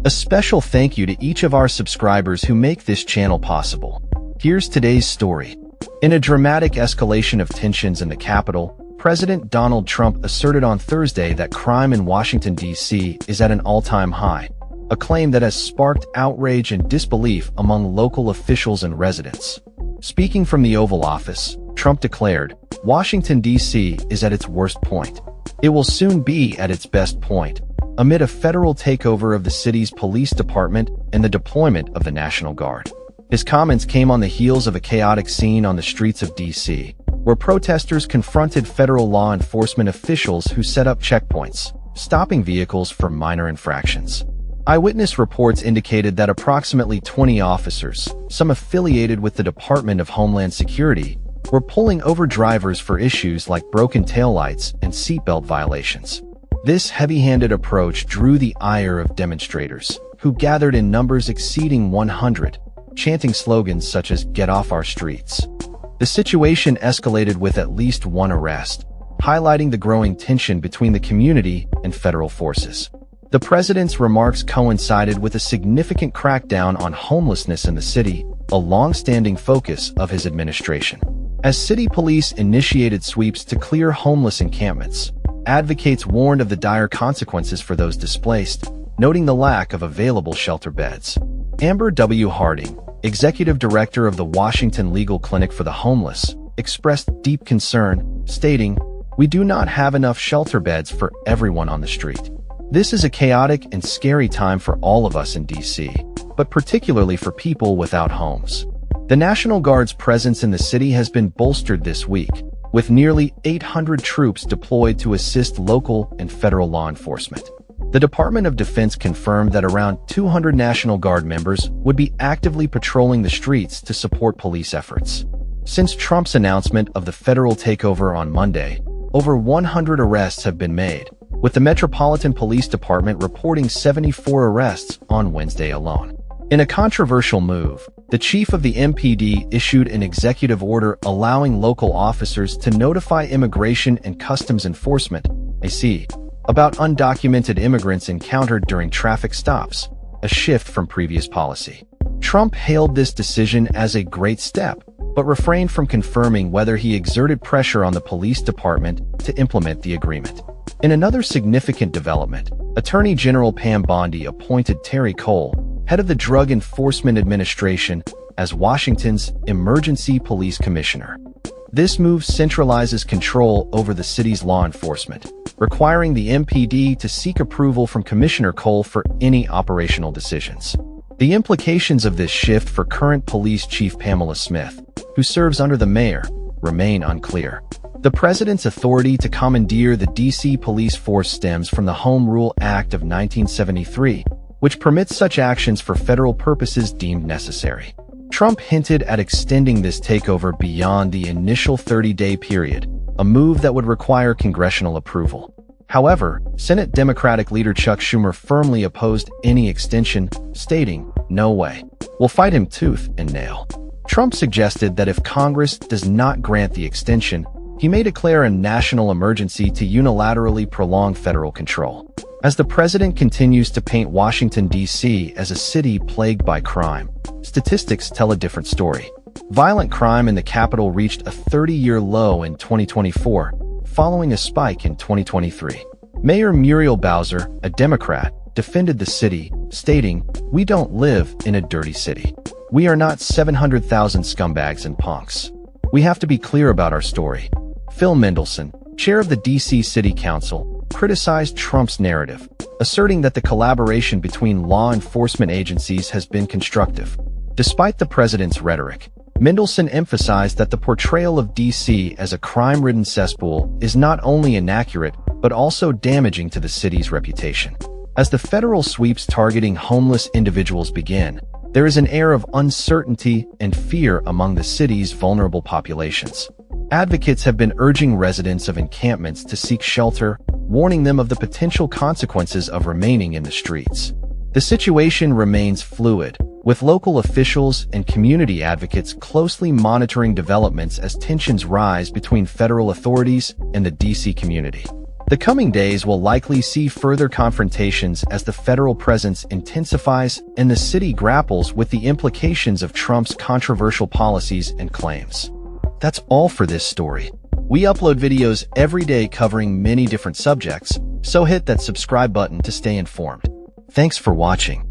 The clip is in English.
A special thank you to each of our subscribers who make this channel possible. Here's today's story. In a dramatic escalation of tensions in the Capitol, President Donald Trump asserted on Thursday that crime in Washington, D.C. is at an all-time high, a claim that has sparked outrage and disbelief among local officials and residents. Speaking from the Oval Office, Trump declared, "Washington, D.C. is at its worst point. It will soon be at its best point," amid a federal takeover of the city's police department and the deployment of the National Guard. His comments came on the heels of a chaotic scene on the streets of D.C., where protesters confronted federal law enforcement officials who set up checkpoints, stopping vehicles for minor infractions. Eyewitness reports indicated that approximately 20 officers, some affiliated with the Department of Homeland Security, were pulling over drivers for issues like broken taillights and seatbelt violations. This heavy-handed approach drew the ire of demonstrators, who gathered in numbers exceeding 100, chanting slogans such as "Get off our streets." The situation escalated with at least one arrest, highlighting the growing tension between the community and federal forces. The president's remarks coincided with a significant crackdown on homelessness in the city, a long-standing focus of his administration. As city police initiated sweeps to clear homeless encampments, advocates warned of the dire consequences for those displaced, noting the lack of available shelter beds. Amber W. Harding, executive director of the Washington Legal Clinic for the Homeless, expressed deep concern, stating, "We do not have enough shelter beds for everyone on the street. This is a chaotic and scary time for all of us in D.C., but particularly for people without homes." The National Guard's presence in the city has been bolstered this week, with nearly 800 troops deployed to assist local and federal law enforcement. The Department of Defense confirmed that around 200 National Guard members would be actively patrolling the streets to support police efforts. Since Trump's announcement of the federal takeover on Monday, over 100 arrests have been made, with the Metropolitan Police Department reporting 74 arrests on Wednesday alone. In a controversial move, the chief of the MPD issued an executive order allowing local officers to notify Immigration and Customs Enforcement (ICE) about undocumented immigrants encountered during traffic stops, a shift from previous policy. Trump hailed this decision as a great step, but refrained from confirming whether he exerted pressure on the police department to implement the agreement. In another significant development, Attorney General Pam Bondi appointed Terry Cole, head of the Drug Enforcement Administration, as Washington's Emergency Police Commissioner. This move centralizes control over the city's law enforcement, requiring the MPD to seek approval from Commissioner Cole for any operational decisions. The implications of this shift for current Police Chief Pamela Smith, who serves under the mayor, remain unclear. The president's authority to commandeer the D.C. police force stems from the Home Rule Act of 1973, which permits such actions for federal purposes deemed necessary. Trump hinted at extending this takeover beyond the initial 30-day period, a move that would require congressional approval. However, Senate Democratic leader Chuck Schumer firmly opposed any extension, stating, "No way. We'll fight him tooth and nail." Trump suggested that if Congress does not grant the extension, he may declare a national emergency to unilaterally prolong federal control. As the president continues to paint Washington, D.C. as a city plagued by crime, statistics tell a different story. Violent crime in the Capitol reached a 30-year low in 2024, following a spike in 2023. Mayor Muriel Bowser, a Democrat, defended the city, stating, "We don't live in a dirty city. We are not 700,000 scumbags and punks. We have to be clear about our story." Phil Mendelson, chair of the D.C. City Council, criticized Trump's narrative, asserting that the collaboration between law enforcement agencies has been constructive. Despite the president's rhetoric, Mendelson emphasized that the portrayal of D.C. as a crime-ridden cesspool is not only inaccurate, but also damaging to the city's reputation. As the federal sweeps targeting homeless individuals begin, there is an air of uncertainty and fear among the city's vulnerable populations. Advocates have been urging residents of encampments to seek shelter, warning them of the potential consequences of remaining in the streets. The situation remains fluid, with local officials and community advocates closely monitoring developments as tensions rise between federal authorities and the D.C. community. The coming days will likely see further confrontations as the federal presence intensifies and the city grapples with the implications of Trump's controversial policies and claims. That's all for this story. We upload videos every day covering many different subjects, so hit that subscribe button to stay informed. Thanks for watching.